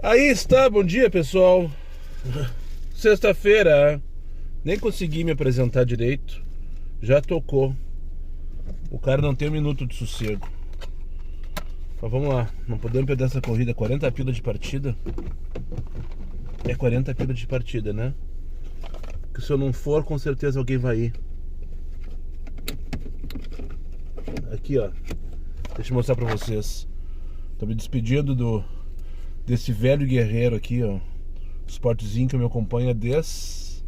Aí está, bom dia pessoal. Sexta-feira, nem consegui me apresentar direito. Já tocou. O cara não tem um minuto de sossego. Mas vamos lá, não podemos perder essa corrida. 40 pila de partida. É 40 pila de partida, né? Que se eu não for, com certeza alguém vai ir. Aqui, ó. Deixa eu mostrar pra vocês. Tô me despedindo desse velho guerreiro aqui, ó. Esportezinho que me acompanha desde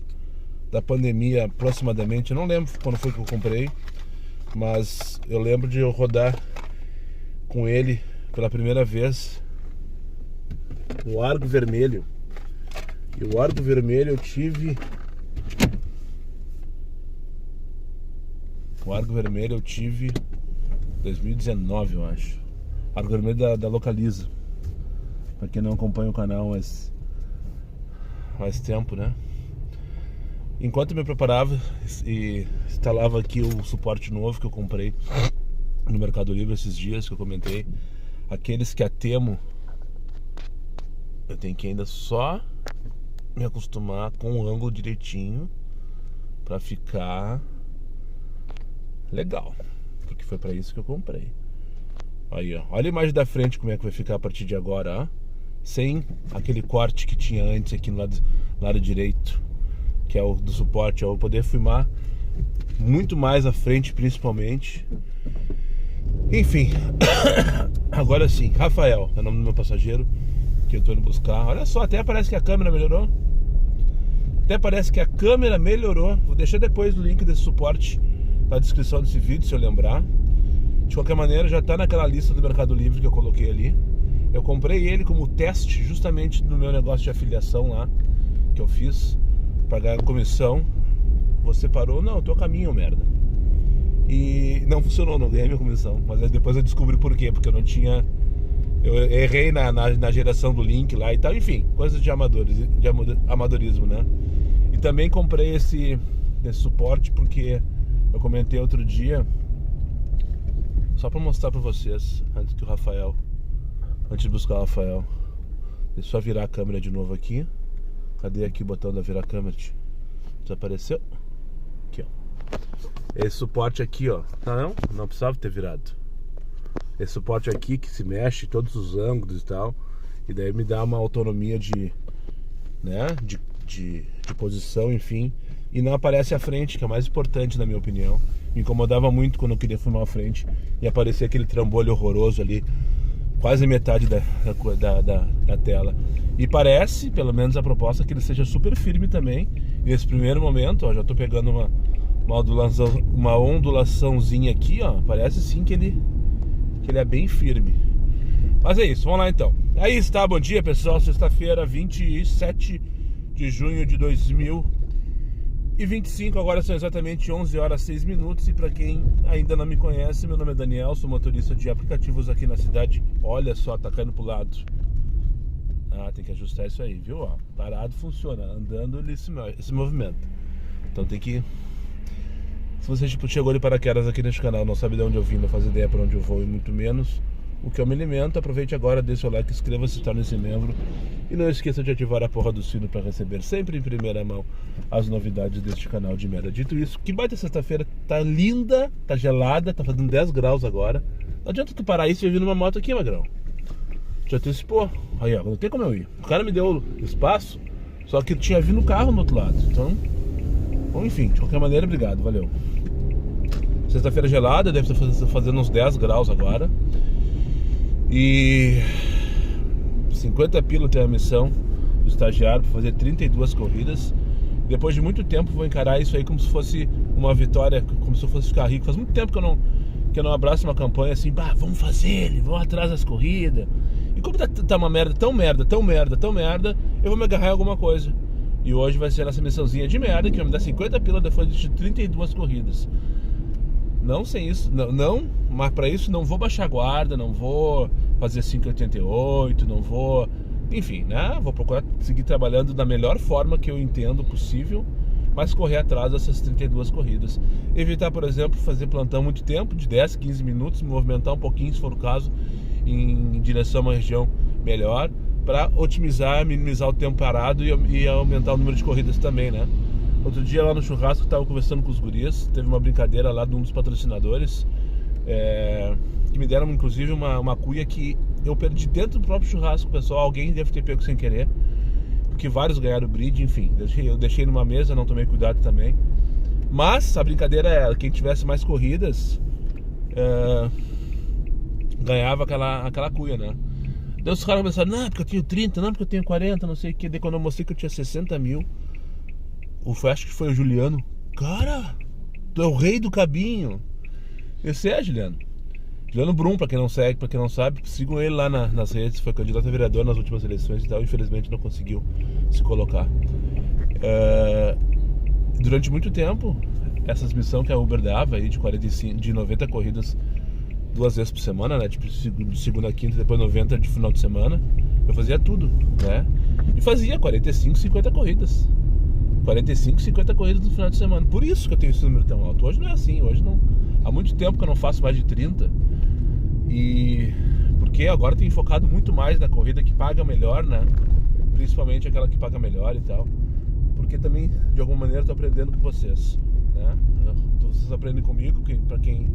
da pandemia aproximadamente. Eu não lembro quando foi que eu comprei, mas eu lembro de eu rodar com ele pela primeira vez no Argo Vermelho. E o Argo Vermelho eu tive. O Argo Vermelho eu tive 2019, eu acho. Argo Vermelho da Localiza. Pra quem não acompanha o canal, mas faz tempo, né? Enquanto eu me preparava e instalava aqui o suporte novo que eu comprei no Mercado Livre esses dias, que eu comentei, aqueles que a Temo, eu tenho que ainda só me acostumar com o ângulo direitinho pra ficar legal, porque foi pra isso que eu comprei. Aí, ó, olha a imagem da frente como é que vai ficar a partir de agora, ó. Sem aquele corte que tinha antes aqui no lado direito, que é o do suporte. Eu vou poder filmar muito mais à frente, principalmente. Enfim, agora sim, Rafael é o nome do meu passageiro que eu tô indo buscar. Olha só, até parece que a câmera melhorou. Vou deixar depois o link desse suporte na descrição desse vídeo, se eu lembrar. De qualquer maneira, já tá naquela lista do Mercado Livre que eu coloquei ali. Eu comprei ele como teste justamente no meu negócio de afiliação lá, que eu fiz pra ganhar comissão. Você parou? Não, eu tô a caminho, merda. E não funcionou, não ganhei minha comissão. Mas aí depois eu descobri por quê, porque eu não tinha... Eu errei na geração do link lá e tal. Enfim, coisas de amadorismo, né? E também comprei esse suporte porque eu comentei outro dia, só pra mostrar pra vocês, antes de buscar o Rafael. Deixa eu só virar a câmera de novo aqui. Cadê aqui o botão da virar câmera? Desapareceu? Aqui, ó. Esse suporte aqui, ó. Não precisava ter virado. Esse suporte aqui que se mexe, todos os ângulos e tal. E daí me dá uma autonomia de posição, enfim. E não aparece a frente, que é o mais importante na minha opinião. Me incomodava muito quando eu queria filmar a frente e aparecia aquele trambolho horroroso ali, quase metade da tela. E parece, pelo menos a proposta, que ele seja super firme também. E nesse primeiro momento, ó, já tô pegando uma ondulaçãozinha aqui, ó. Parece sim que ele é bem firme. Mas é isso, vamos lá então. Aí está, bom dia pessoal, sexta-feira, 27 de junho de 2025, agora são exatamente 11 horas 6 minutos. E para quem ainda não me conhece, meu nome é Daniel, sou motorista de aplicativos aqui na cidade. Olha só, tá caindo pro lado. Tem que ajustar isso aí, viu? Ó, parado funciona, andando ele se movimenta. Então tem que... Se você chegou de paraquedas aqui neste canal, não sabe de onde eu vim, não faz ideia para onde eu vou e muito menos o que eu me alimento, aproveite agora, dê seu like, inscreva-se, torne-se membro e não esqueça de ativar a porra do sino para receber sempre em primeira mão as novidades deste canal de merda. Dito isso, que baita sexta-feira, tá linda, tá gelada, tá fazendo 10 graus agora. Não adianta tu parar isso e vir numa moto aqui, magrão. Já antecipou. Aí, ó, não tem como eu ir. O cara me deu espaço, só que tinha vindo o carro no outro lado. Então, bom, enfim, de qualquer maneira, obrigado, valeu. Sexta-feira gelada, deve estar fazendo uns 10 graus agora. E 50 pila tem a missão do estagiário para fazer 32 corridas. Depois de muito tempo vou encarar isso aí como se fosse uma vitória, como se eu fosse ficar rico. Faz muito tempo que eu não abraço uma campanha assim, vamos fazer, vamos atrás das corridas. E como tá uma merda, tão merda, eu vou me agarrar em alguma coisa. E hoje vai ser essa missãozinha de merda que vai me dar 50 pila depois de 32 corridas. Não sem isso, não, mas para isso não vou baixar a guarda, não vou fazer 5,88, não vou, enfim, né? Vou procurar seguir trabalhando da melhor forma que eu entendo possível, mas correr atrás dessas 32 corridas. Evitar, por exemplo, fazer plantão muito tempo, de 10, 15 minutos, me movimentar um pouquinho, se for o caso, em direção a uma região melhor, para otimizar, minimizar o tempo parado e aumentar o número de corridas também, né? Outro dia lá no churrasco, estava conversando com os guris, teve uma brincadeira lá de um dos patrocinadores, que me deram inclusive uma cuia que eu perdi dentro do próprio churrasco, pessoal. Alguém deve ter pego sem querer, porque vários ganharam brinde, enfim. Eu deixei numa mesa, não tomei cuidado também. Mas a brincadeira era, quem tivesse mais corridas ganhava aquela cuia, né? Daí os caras começaram, não, porque eu tenho 30, não, porque eu tenho 40, não sei o que. Daí quando eu mostrei que eu tinha 60 mil, acho que foi o Juliano, cara, tu é o rei do cabinho. Esse é, Juliano Brum, pra quem não segue, pra quem não sabe, sigam ele lá nas redes. Foi candidato a vereador nas últimas eleições e tal, infelizmente não conseguiu se colocar. Durante muito tempo, essas missões que a Uber dava aí de 90 corridas 2 vezes por semana, né? Tipo, de segunda a quinta, depois 90 de final de semana, eu fazia tudo, né? E fazia 45, 50 corridas. 45, 50 corridas no final de semana. Por isso que eu tenho esse número tão alto. Hoje não é assim, hoje não. Há muito tempo que eu não faço mais de 30. E porque agora tenho focado muito mais na corrida que paga melhor, né? Principalmente aquela que paga melhor e tal. Porque também, de alguma maneira, estou aprendendo com vocês, né? Vocês aprendem comigo, para quem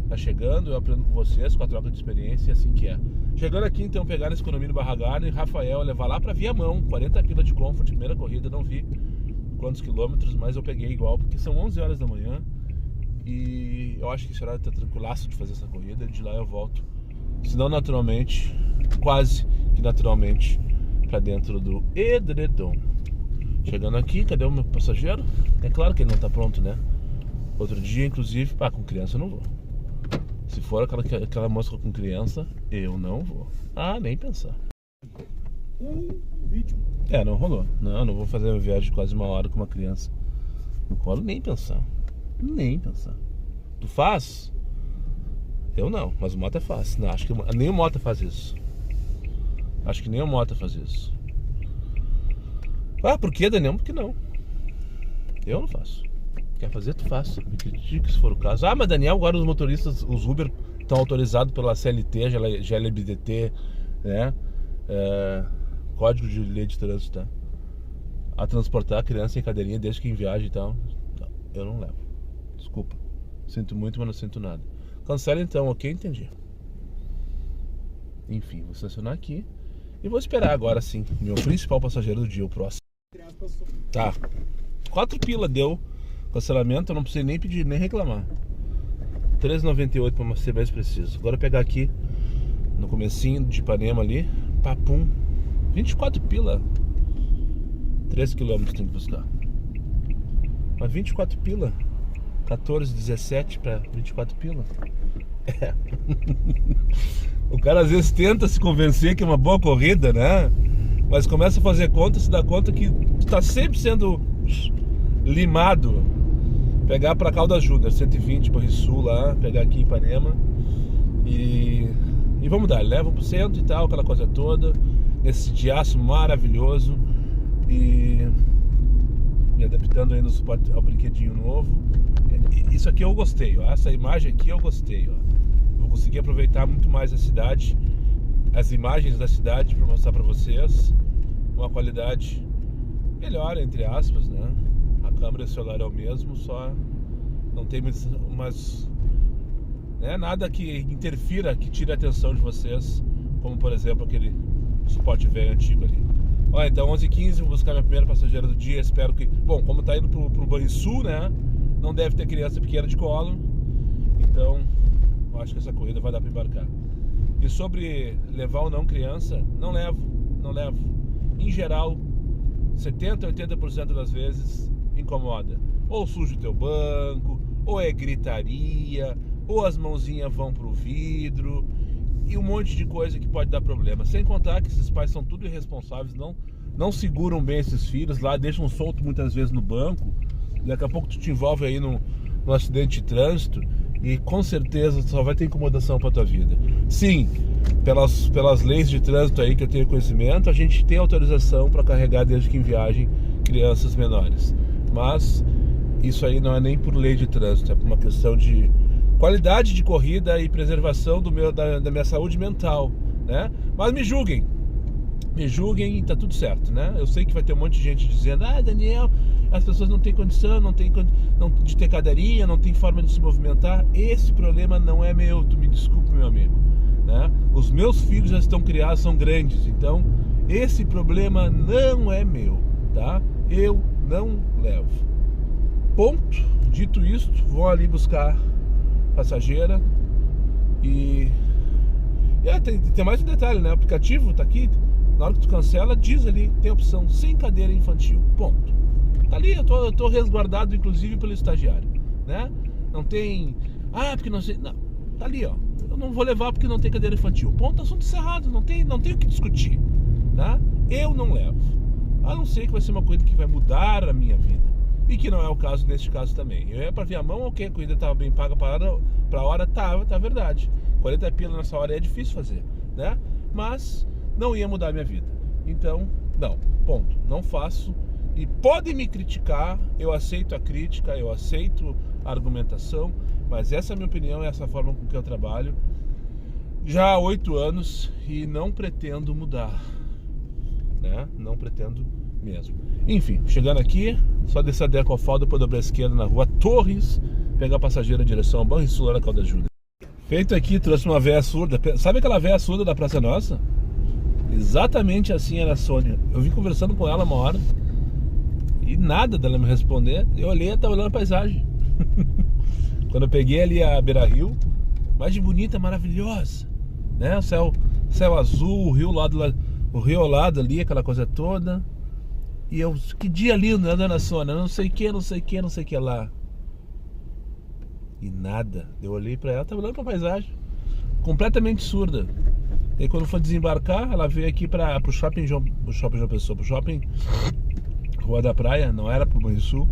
tá chegando, eu aprendo com vocês, com a troca de experiência, assim que é. Chegando aqui, então, pegar nesse condomínio Barra Garden, Rafael, levar lá pra Viamão, 40 pila de Comfort, primeira corrida, não vi quantos quilômetros, mas eu peguei igual, porque são 11 horas da manhã e eu acho que esse horário tá tranquilaço de fazer essa corrida, de lá eu volto, senão naturalmente, quase que naturalmente, pra dentro do edredom. Chegando aqui, cadê o meu passageiro? É claro que ele não tá pronto, né? Outro dia, inclusive, com criança eu não vou. Se for aquela moça com criança, eu não vou. Nem pensar. Não rolou. Não vou fazer uma viagem de quase 1 hora com uma criança no colo, nem pensar. Nem pensar. Tu faz? Eu não, mas o Mota faz. Não, acho que nem o Mota faz isso. Acho que nem o Mota faz isso. Por que, Daniel? Porque não. Eu não faço. Quer fazer, tu faça. Me critique se for o caso. Mas Daniel, agora os motoristas, os Uber estão autorizados pela CLT, GLBDT, né? Código de Lei de Trânsito, tá? A transportar a criança em cadeirinha desde que em viagem e tal. Eu não levo. Desculpa. Sinto muito, mas não sinto nada. Cancela então, ok? Entendi. Enfim, vou estacionar aqui e vou esperar agora sim meu principal passageiro do dia, o próximo. Tá. 4 pila deu cancelamento, eu não precisei nem pedir, nem reclamar. 3,98 para ser mais preciso. Agora pegar aqui no comecinho de Ipanema ali, papum, 24 pila. 3 km tem que buscar. Mas 24 pila. 14, 17 para 24 pila. O cara às vezes tenta se convencer que é uma boa corrida, né? Mas começa a fazer conta, se dá conta que tu tá sempre sendo limado. Pegar pra Caldas Júnior, 120 por Sul lá, pegar aqui em Ipanema e vamos dar, leva pro centro e tal, aquela coisa toda, nesse diaço maravilhoso e me adaptando aí no suporte ao brinquedinho novo. Isso aqui eu gostei, ó. Essa imagem aqui eu gostei, ó. Vou conseguir aproveitar muito mais a cidade, as imagens da cidade para mostrar para vocês uma qualidade melhor, entre aspas, né? A câmera e o celular é o mesmo, só não tem umas né, nada que interfira, que tire a atenção de vocês, como por exemplo aquele suporte velho antigo ali. Olha, então 11h15, vou buscar minha primeira passageira do dia. Espero que, bom, como tá indo pro Banrisul, né, não deve ter criança pequena de colo, então eu acho que essa corrida vai dar para embarcar. E sobre levar ou não criança, não levo. Em geral, 70, 80% das vezes incomoda. Ou suja o teu banco, ou é gritaria, ou as mãozinhas vão pro vidro e um monte de coisa que pode dar problema. Sem contar que esses pais são tudo irresponsáveis, não seguram bem esses filhos lá, deixam solto muitas vezes no banco. Daqui a pouco tu te envolve aí no acidente de trânsito e com certeza só vai ter incomodação para tua vida. Sim, pelas leis de trânsito aí que eu tenho conhecimento, a gente tem autorização para carregar desde que em viagem crianças menores. Mas isso aí não é nem por lei de trânsito, é por uma questão de qualidade de corrida e preservação da minha saúde mental, né? Mas me julguem, me julguem e tá tudo certo, né? Eu sei que vai ter um monte de gente dizendo: ah, Daniel, as pessoas não têm condição, não de ter cadeirinha, não tem forma de se movimentar. Esse problema não é meu, tu me desculpe, meu amigo, né? Os meus filhos já estão criados, são grandes, então esse problema não é meu, tá? Eu não levo. Ponto. Dito isto, vou ali buscar passageira e... tem mais um detalhe, né? O aplicativo tá aqui, na hora que tu cancela, diz ali, tem a opção sem cadeira infantil. Ponto. Tá ali, eu tô resguardado, inclusive, pelo estagiário, né? Não tem... ah, porque não sei... não, tá ali, ó. Eu não vou levar porque não tem cadeira infantil. Ponto, assunto encerrado, não tem o que discutir, tá? Eu não levo. A não ser que vai ser uma coisa que vai mudar a minha vida. E que não é o caso neste caso também. Eu ia pra ver a mão, ok, a corrida estava bem paga pra hora, tá verdade. 40 pila nessa hora é difícil fazer, né? Mas não ia mudar a minha vida. Então, não, ponto, não faço. E podem me criticar, eu aceito a crítica, eu aceito a argumentação, mas essa é a minha opinião, é essa forma com que eu trabalho já há 8 anos e não pretendo mudar, né? Não pretendo mesmo. Enfim, chegando aqui, só descer a Decofal, depois dobrar a esquerda na rua Torres, pegar a passageira em direção ao Banrisul, na Caldas Júnior. Feito aqui, trouxe uma véia surda. Sabe aquela véia surda da Praça Nossa? Exatamente assim era a Sônia. Eu vim conversando com ela uma hora e nada dela me responder. Eu olhei e ela tava olhando a paisagem. Quando eu peguei ali a Beira Rio, mais de bonita, maravilhosa, né? O céu azul, o rio ao lado ali, aquela coisa toda. E eu, que dia lindo, né, dona Sônia? Não sei o que lá. E nada. Eu olhei pra ela, tava olhando pra paisagem. Completamente surda. E aí, quando foi desembarcar, ela veio aqui pro shopping João Pessoa, pro shopping Rua da Praia, não era pro Banrisul.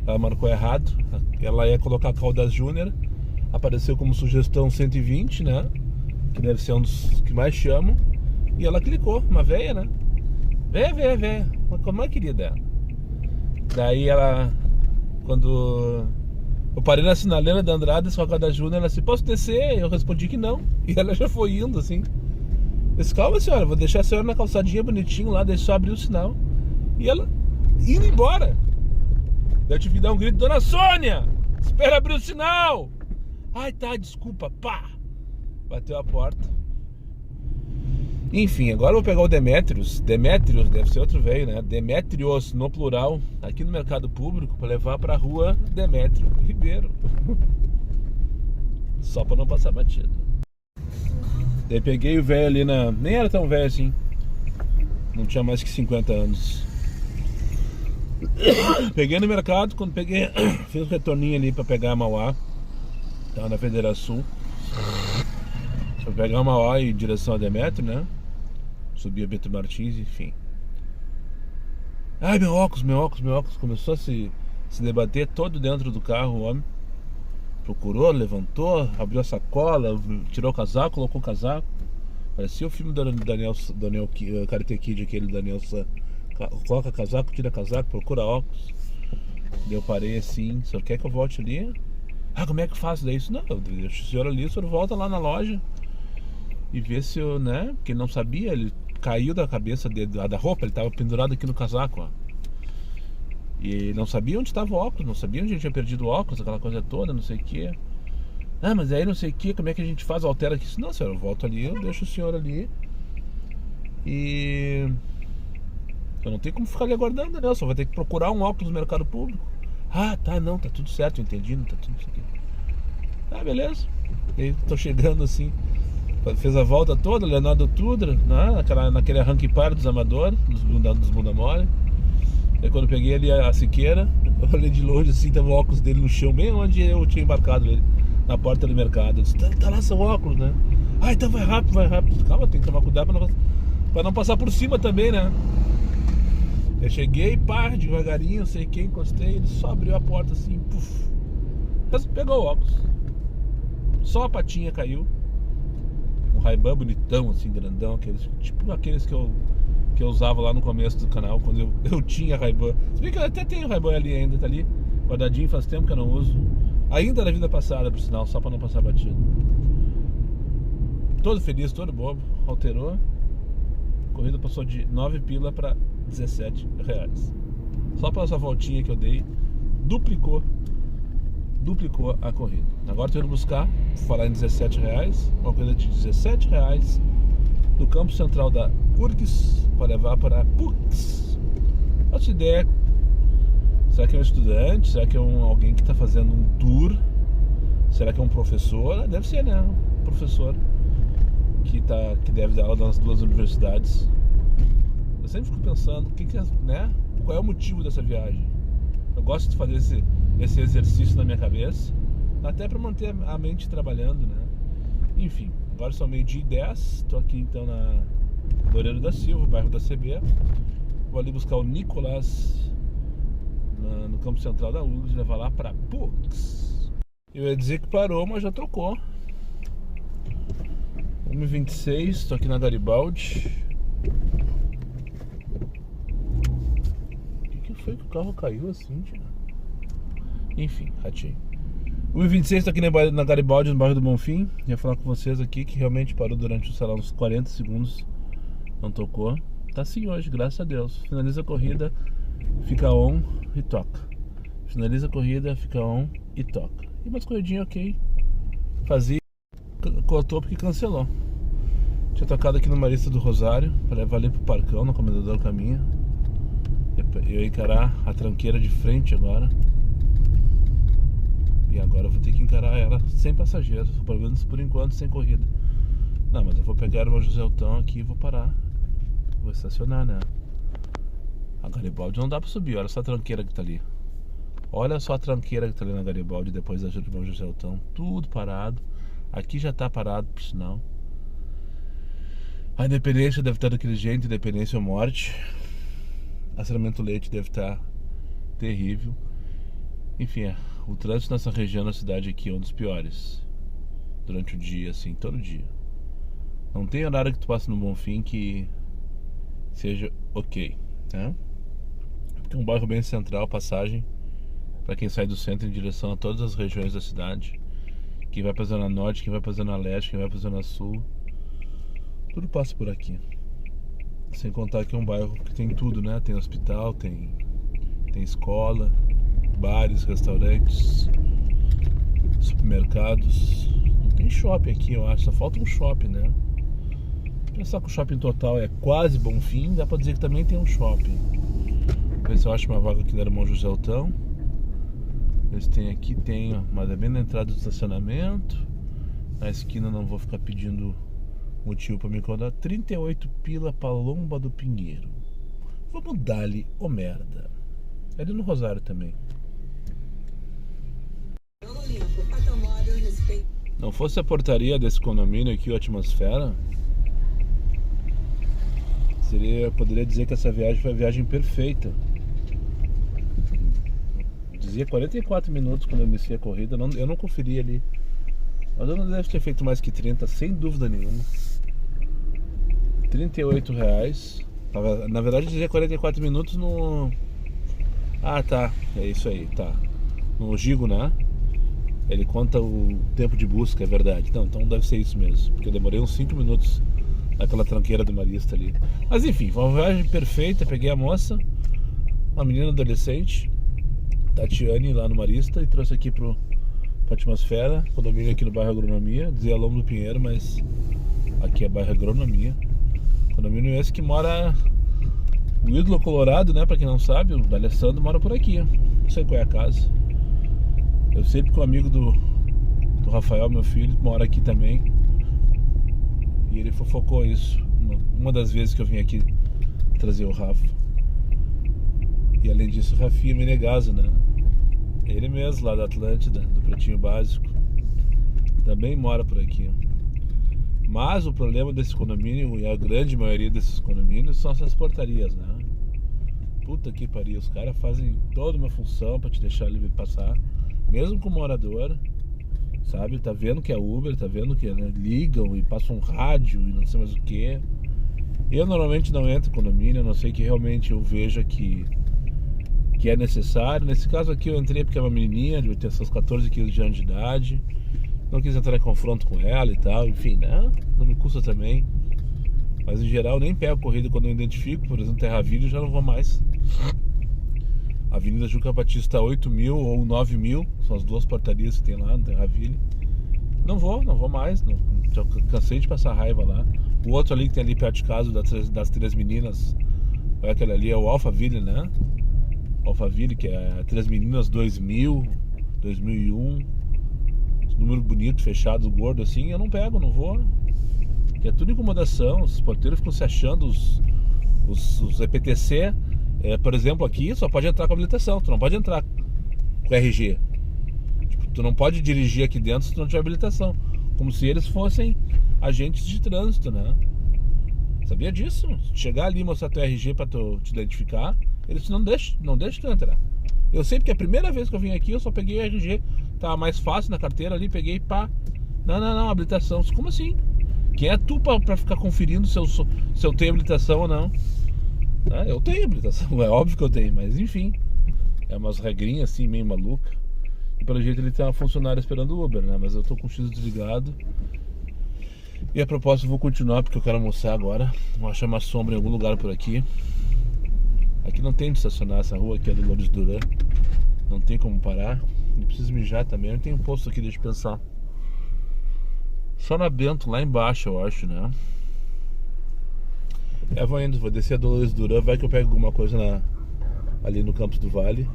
Ela marcou errado. Ela ia colocar Caldas Júnior. Apareceu como sugestão 120, né? Que deve ser um dos que mais chamam. E ela clicou, uma véia, né? Véia. Como é querida ela. Daí ela, quando eu parei na sinaleira da Andrade, só Caldas Júnior, ela disse: posso descer? Eu respondi que não. E ela já foi indo, assim. Eu disse: calma, senhora, vou deixar a senhora na calçadinha bonitinho lá, deixa eu abrir o sinal. E ela indo embora. Daí eu tive que dar um grito: dona Sônia, espera abrir o sinal. Ai, tá, desculpa, pá. Bateu a porta. Enfim, agora eu vou pegar o Demétrios deve ser outro velho, né? Demétrios, no plural, aqui no mercado público, para levar pra rua Demétrio Ribeiro. Só pra não passar batido. Daí peguei o velho ali nem era tão velho assim. Não tinha mais que 50 anos. Peguei no mercado, quando peguei, fiz um retorninho ali pra pegar a Mauá. Tava na Federação. Pra pegar a Mauá em direção a Demétrio, né? Subi a Bento Martins, enfim. Ai, meu óculos. Começou a se debater todo dentro do carro, o homem. Procurou, levantou, abriu a sacola, tirou o casaco, colocou o casaco. Parecia o filme do Daniel Karate Kid, aquele Daniel. Coloca casaco, tira casaco, procura óculos. Eu parei assim: o senhor quer que eu volte ali? Ah, como é que eu faço daí? Isso não, eu deixo o senhor ali, o senhor volta lá na loja e vê se eu, né? Porque ele não sabia, ele caiu da cabeça da roupa, ele estava pendurado aqui no casaco, ó. E não sabia onde estava o óculos, não sabia onde ele tinha perdido o óculos, aquela coisa toda, não sei o que. Ah, mas aí não sei o que, como é que a gente faz, altera aqui? Não, senhor, eu volto ali, eu deixo o senhor ali. E eu não tenho como ficar ali aguardando, né? Eu só vou ter que procurar um óculos no mercado público. Ah, tá, não, tá tudo certo, eu entendi, não tá tudo isso aqui. Ah, beleza. E aí, tô chegando assim. Fez a volta toda, Leonardo Tudra, né? Naquele arranque par dos amadores, dos bunda mole. Aí quando eu peguei ali a Siqueira, eu olhei de longe assim, tava o óculos dele no chão, bem onde eu tinha embarcado ele, na porta do mercado. Eu disse: tá lá seu óculos, né? Ah, então vai rápido. Calma, tem que tomar cuidado pra não passar por cima também, né? Eu cheguei, pá, devagarinho, sei quem, encostei, ele só abriu a porta assim, puf. Pegou o óculos. Só a patinha caiu. Um Ray-Ban bonitão, assim, grandão, tipo aqueles que eu usava lá no começo do canal, quando eu tinha Ray-Ban. Se bem que eu até tenho Ray-Ban ali ainda, tá ali, guardadinho, faz tempo que eu não uso. Ainda na vida passada, por sinal, só pra não passar batido. Todo feliz, todo bobo, alterou. corrida passou de 9 pila para 17 reais. Só para essa voltinha que eu dei, duplicou a corrida. Agora estou indo buscar, falar em 17 reais, uma corrida de 17 reais do campo central da URGS para levar para PUCS. Nossa ideia, será que é um estudante? Será que é alguém que está fazendo um tour? Será que é um professor? Deve ser, né? Um professor que deve dar aula nas duas universidades. Eu sempre fico pensando, né? Qual é o motivo dessa viagem? Eu gosto de fazer esse exercício na minha cabeça, até para manter a mente trabalhando, né? Enfim, agora são 12h10, estou aqui então na Loureiro da Silva, bairro da CB. Vou ali buscar o Nicolas no campo central da URGS e levar lá para PUCS. Eu ia dizer que parou, mas já trocou. 1h26, estou aqui na Garibaldi. O que foi que o carro caiu assim, tio? Enfim, ratei. 1h26, estou aqui na Garibaldi, no bairro do Bonfim. Ia falar com vocês aqui que realmente parou durante, sei lá, uns 40 segundos. Não tocou. Tá assim hoje, graças a Deus. Finaliza a corrida, fica on e toca. Finaliza a corrida, fica on e toca. E umas corridinhas ok. Fazia, cortou porque cancelou. Tinha tocado aqui no Marista do Rosário para levar ali pro Parcão, no Comendador Caminha. Eu ia encarar a tranqueira de frente agora. E agora eu vou ter que encarar ela sem passageiros, pelo menos por enquanto sem corrida. Não, mas eu vou pegar o meu José Altão aqui e vou parar. Vou estacionar, né? A Garibaldi não dá pra subir, olha só a tranqueira que tá ali. Olha só a tranqueira que tá ali na Garibaldi depois da Júlio José Altão. Tudo parado. Aqui já tá parado, por sinal. A Independência deve estar daquele jeito, Independência ou Morte. A Sacramento Leite deve estar terrível. Enfim, o trânsito nessa região da cidade aqui é um dos piores. Durante o dia, assim, todo dia. Não tem horário que tu passa no Bonfim que seja ok, né? Tem um bairro bem central, passagem para quem sai do centro em direção a todas as regiões da cidade. Quem vai pra Zona Norte, quem vai pra Zona Leste, quem vai pra Zona Sul. Tudo passa por aqui. Sem contar que é um bairro que tem tudo, né? Tem hospital, tem escola, bares, restaurantes, supermercados. Não tem shopping aqui, eu acho. Só falta um shopping, né? Pensar que o shopping total é quase Bonfim, dá pra dizer que também tem um shopping. Vou ver se eu acho uma vaga aqui no Irmão José Altão. Eles têm aqui, tem, ó, mas é bem na entrada do estacionamento. Na esquina não vou ficar pedindo motivo pra me incomodar. 38 pila pra Lomba do Pinheiro. Vamos dar-lhe o merda. É ali no Rosário também. Não fosse a portaria desse condomínio aqui, o Atmosfera, poderia dizer que essa viagem foi a viagem perfeita. Dizia 44 minutos quando eu iniciei a corrida. Eu não conferi ali, mas eu não devo ter feito mais que 30, sem dúvida nenhuma. 38 reais. Na verdade dizia 44 minutos no... Ah, tá, é isso aí, tá. No Gigo, né? Ele conta o tempo de busca, é verdade. Não, então deve ser isso mesmo, porque eu demorei uns 5 minutos naquela tranqueira do Marista ali. Mas enfim, foi uma viagem perfeita. Peguei a moça, uma menina adolescente, Tatiane, lá no Marista, e trouxe aqui pra Atmosfera, condomínio aqui no bairro Agronomia. Dizia Lombo do Pinheiro, mas aqui é bairro Agronomia. Condomínio esse que mora o ídolo colorado, né? Pra quem não sabe, o D'Alessandro mora por aqui, ó. Não sei qual é a casa. Eu sei porque um amigo do Rafael, meu filho, mora aqui também. E ele fofocou isso uma das vezes que eu vim aqui trazer o Rafa. E além disso, o Rafinha Menegaso, né? Ele mesmo, lá da Atlântida, do Pretinho Básico, também mora por aqui. Mas o problema desse condomínio, e a grande maioria desses condomínios, são essas portarias, né? Puta que pariu, os caras fazem toda uma função pra te deixar livre passar, mesmo com morador, sabe? Tá vendo que é Uber, tá vendo que, né, ligam e passam um rádio e não sei mais o que. Eu normalmente não entro em condomínio, a não ser que realmente eu veja que é necessário. Nesse caso aqui eu entrei porque é uma menininha, devia ter seus 14 quilos de idade. Não quis entrar em confronto com ela e tal, enfim, né? Não me custa também. Mas em geral eu nem pego corrida quando eu identifico. Por exemplo, Terraville eu já não vou mais. Avenida Juca Batista 8.000 ou 9.000, são as duas portarias que tem lá no Terraville. Não vou mais, não, já cansei de passar raiva lá. O outro ali que tem ali perto de casa, das Três Meninas, aquele ali é o Alphaville, né? Alphaville, que é Três Meninas 2000, 2001, número bonito, fechado, gordo assim, eu não pego, não vou. Que é tudo incomodação, os porteiros ficam se achando, os EPTC, por exemplo, aqui só pode entrar com habilitação, tu não pode entrar com RG. Tipo, tu não pode dirigir aqui dentro se tu não tiver habilitação. Como se eles fossem agentes de trânsito, né? Sabia disso? Se chegar ali e mostrar teu RG pra tu te identificar, eles não deixam tu entrar. Eu sei porque a primeira vez que eu vim aqui eu só peguei o RG, tava mais fácil na carteira ali, peguei pá. Não, habilitação. Como assim? Quem é tu pra ficar conferindo se eu tenho habilitação ou não? Eu tenho habilitação, é óbvio que eu tenho, mas enfim. É umas regrinhas assim, meio maluca. E pelo jeito ele tem uma funcionária esperando o Uber, né? Mas eu tô com o X desligado. E a propósito eu vou continuar porque eu quero almoçar agora. Vou achar uma sombra em algum lugar por aqui. Aqui não tem de estacionar, essa rua aqui é do Loures Duran. Não tem como parar. E preciso mijar também, não tem um posto aqui, deixa eu pensar. Só na Bento, lá embaixo eu acho, né? Vou indo, vou descer a Dolores Duran, vai que eu pego alguma coisa ali no Campos do Vale.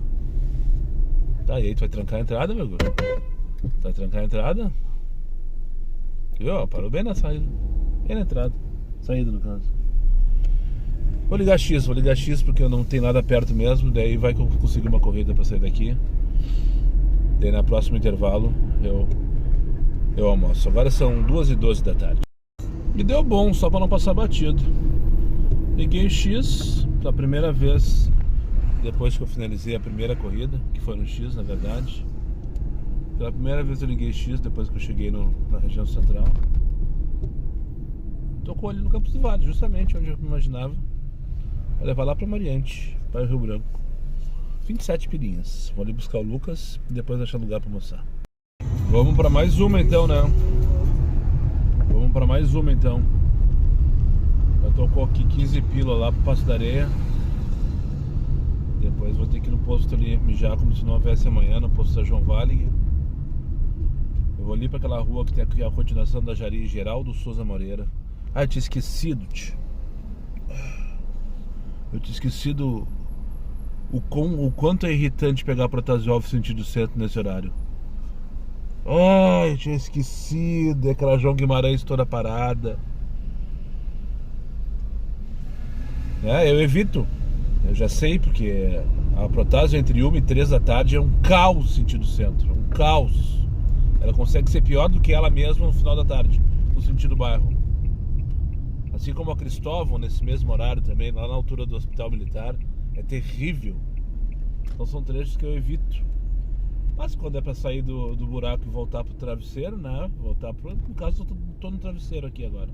Tá, e aí tu vai trancar a entrada, meu guru? Tu vai trancar a entrada? Viu? Parou bem na saída. Bem na entrada. Saída no caso. Vou ligar X porque eu não tenho nada perto mesmo. Daí vai que eu consigo uma corrida pra sair daqui. Daí na próximo intervalo eu almoço. Agora são 2h12 da tarde. Me deu bom, só pra não passar batido. Liguei X pela primeira vez depois que eu finalizei a primeira corrida, que foi no X na verdade. Pela primeira vez eu liguei X depois que eu cheguei na região central. Tocou ali no Campos do Vale, justamente onde eu imaginava. Vai levar lá pra Mariante, para o Rio Branco. 27 pilinhas. Vou ali buscar o Lucas e depois achar lugar pra almoçar. Vamos pra mais uma então, né? Eu tocou aqui 15 pila lá pro Passo da Areia. Depois vou ter que ir no posto ali mijar como se não houvesse amanhã, no posto da João Vale. Eu vou ali pra aquela rua que tem aqui a continuação da Jari Geraldo Souza Moreira. Eu tinha esquecido, tio. Eu tinha esquecido o quanto é irritante pegar Protasiópolis sentido centro nesse horário. Ai, tinha esquecido. Aquela João Guimarães toda parada. Eu evito. Eu já sei, porque a Protásio entre 1 e 3 da tarde é um caos sentido centro. É um caos. Ela consegue ser pior do que ela mesma no final da tarde, no sentido bairro. Assim como a Cristóvão, nesse mesmo horário também, lá na altura do Hospital Militar. É terrível. Então são trechos que eu evito. Mas quando é pra sair do buraco e voltar pro travesseiro, né? No caso, eu tô no travesseiro aqui agora.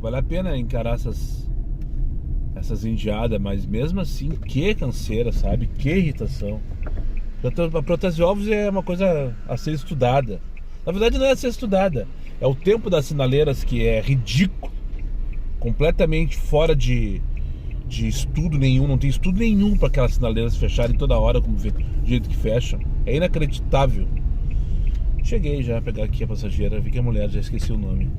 Vale a pena encarar essas indiadas, mas mesmo assim, que canseira, sabe? Que irritação. A Protasiópolis é uma coisa a ser estudada. Na verdade não é a ser estudada. É o tempo das sinaleiras que é ridículo. Completamente fora de estudo nenhum. Não tem estudo nenhum para aquelas sinaleiras fecharem toda hora, como do jeito que fecham. É inacreditável. Cheguei já a pegar aqui a passageira. Vi que a mulher, já esqueci o nome.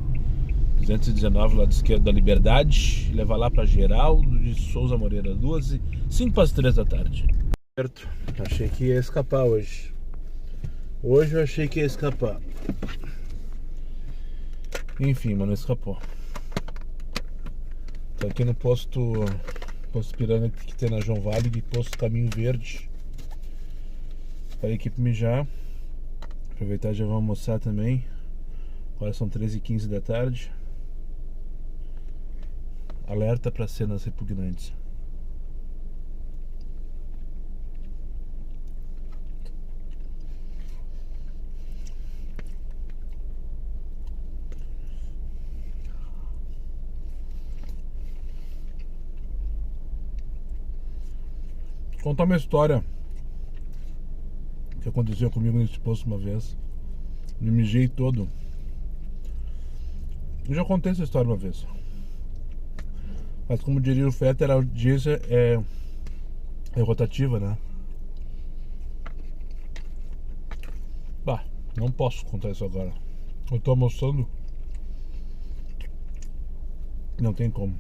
219 lá do esquerdo da Liberdade. Levar lá para Geraldo de Souza Moreira. 5:03 da tarde. Certo. Achei que ia escapar hoje. Hoje eu achei que ia escapar. Enfim, mas não escapou. Tô aqui no posto Piranga que tem na João Vale, de posto Caminho Verde. Parei aqui pra mijar. Aproveitar e já vou almoçar também. Agora são 13h15 da tarde. Alerta para cenas repugnantes. Vou contar uma história que aconteceu comigo nesse posto uma vez. Me mijei todo. Eu já contei essa história uma vez. Mas como diria o Fetter, a audiência é rotativa, né? Bah, não posso contar isso agora. Eu tô almoçando. Não tem como.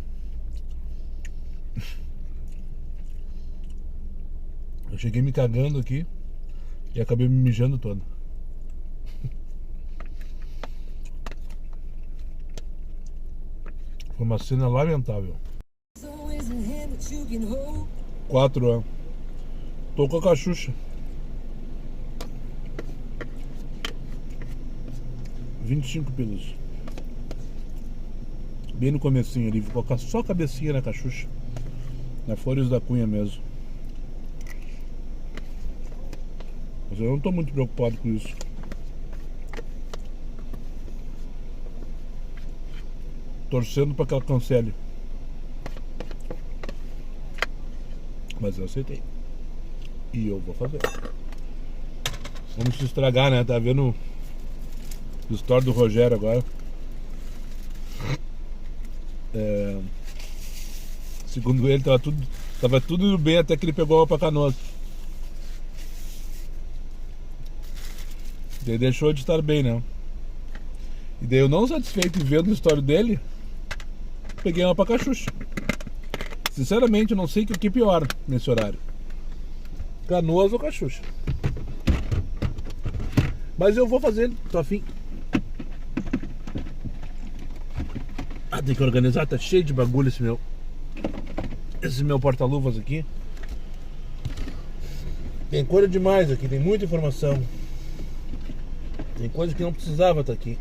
Eu cheguei me cagando aqui e acabei me mijando todo. Foi uma cena lamentável. 4 anos. Tô com a cachucha. 25 pilos. Bem no comecinho ali, vou colocar só a cabecinha na cachucha. Na Flores da Cunha mesmo. Mas eu não tô muito preocupado com isso. Torcendo para que ela cancele. Mas eu aceitei. E eu vou fazer. Vamos se estragar, né? Tá vendo o story do Rogério agora. Segundo ele, tava tudo indo bem até que ele pegou uma pra Canoas. Daí deixou de estar bem, né? E daí eu, não satisfeito em vendo a história dele, peguei uma pra Cachucha. Sinceramente, eu não sei o que é pior nesse horário. Canoas ou Cachucha. Mas eu vou fazer, tô afim. Tem que organizar, tá cheio de bagulho esse meu porta-luvas aqui. Tem coisa demais aqui, tem muita informação. Tem coisa que não precisava estar aqui.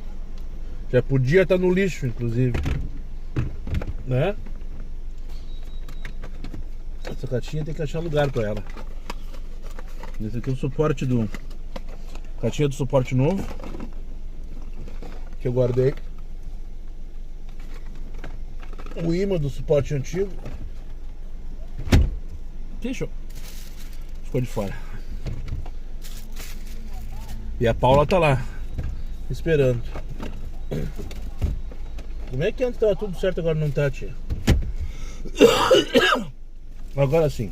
Já podia estar no lixo, inclusive. Né? Essa caixinha tem que achar lugar pra ela. Esse aqui é o suporte caixinha do suporte novo que eu guardei. O imã do suporte antigo. Fechou. Ficou de fora. E a Paula tá lá, esperando. Como é que antes tava tudo certo, agora não tá, tia? Agora sim.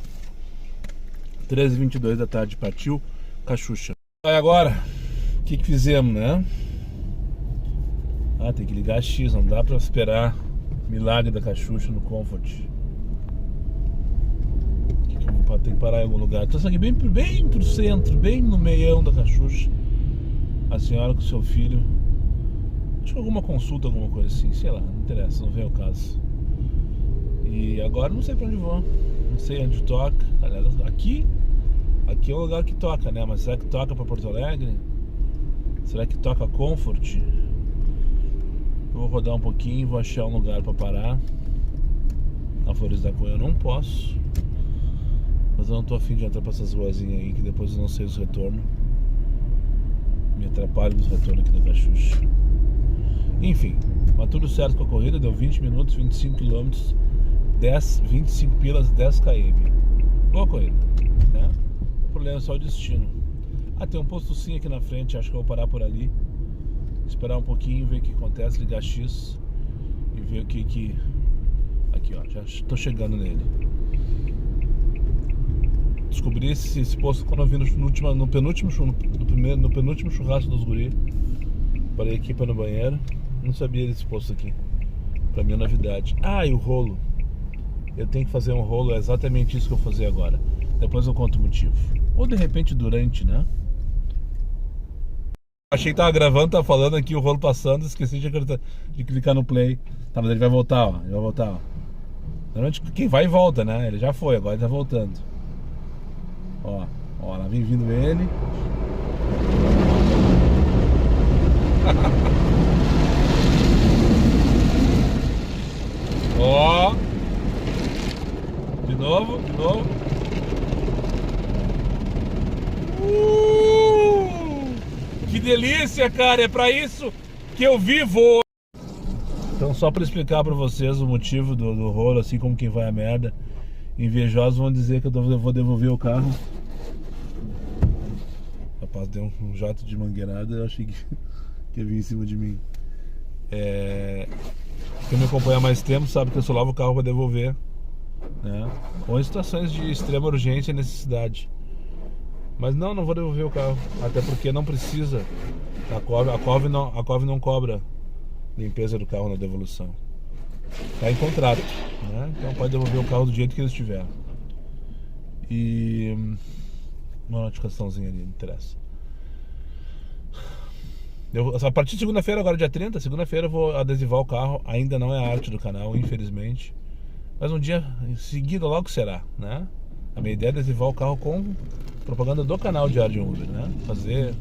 13h22 da tarde, partiu Cachucha. Aí agora, o que fizemos, né? Tem que ligar a X, não dá pra esperar milagre da Cachucha no Comfort. Tem que parar em algum lugar. Então, isso aqui bem pro centro, bem no meião da Cachucha. A senhora com o seu filho. Acho que alguma consulta, alguma coisa assim. Sei lá, não interessa, não vem ao caso. E agora não sei pra onde vou. Não sei onde toca. Aliás, aqui é o lugar que toca, né? Mas será que toca pra Porto Alegre? Será que toca Comfort? Eu vou rodar um pouquinho, vou achar um lugar pra parar. Na Flores da Cunha eu não posso. Mas eu não tô afim de entrar pra essas ruazinhas aí, que depois eu não sei os retornos. Me atrapalho nos retornos aqui da Cachucha. Enfim, mas tudo certo com a corrida, deu 20 minutos, 25 km, 25 pilas, 10 km. Boa corrida, né? O problema é só o destino. Tem um posto sim aqui na frente, acho que eu vou parar por ali. Esperar um pouquinho, ver o que acontece, ligar X e ver o que... Aqui ó, já tô chegando nele. Descobri esse posto quando eu vi no penúltimo churrasco dos guri. Parei aqui para no banheiro. Não sabia desse posto aqui. Pra mim é novidade. E o rolo. Eu tenho que fazer um rolo, é exatamente isso que eu vou fazer agora. Depois eu conto o motivo. Ou de repente durante, né? Achei que tava gravando, tava falando aqui, o rolo passando, esqueci de clicar no play. Mas ele vai voltar, ó. Ele vai voltar, ó. Normalmente quem vai e volta, né? Ele já foi, agora ele tá voltando. Ó, lá vem vindo ele. Ó. De novo. Que delícia, cara, é pra isso que eu vivo. Então, só pra explicar pra vocês o motivo do rolo, assim como quem vai a merda. Invejosos vão dizer que eu vou devolver o carro. Rapaz, deu um jato de mangueirada, eu achei que ia vir em cima de mim. Quem me acompanha há mais tempo sabe que eu só lavo o carro para devolver, né? Ou em situações de extrema urgência e necessidade. Mas não vou devolver o carro, até porque não precisa. A COV não cobra limpeza do carro na devolução. Está em contrato, né? Então pode devolver o carro do jeito que ele estiver. E uma notificaçãozinha ali, não interessa. A partir de segunda-feira, agora dia 30, segunda-feira eu vou adesivar o carro. Ainda não é a arte do canal, infelizmente. Mas um dia em seguida logo será, né? A minha ideia é adesivar o carro com propaganda do canal Diário de Uber, né? Fazer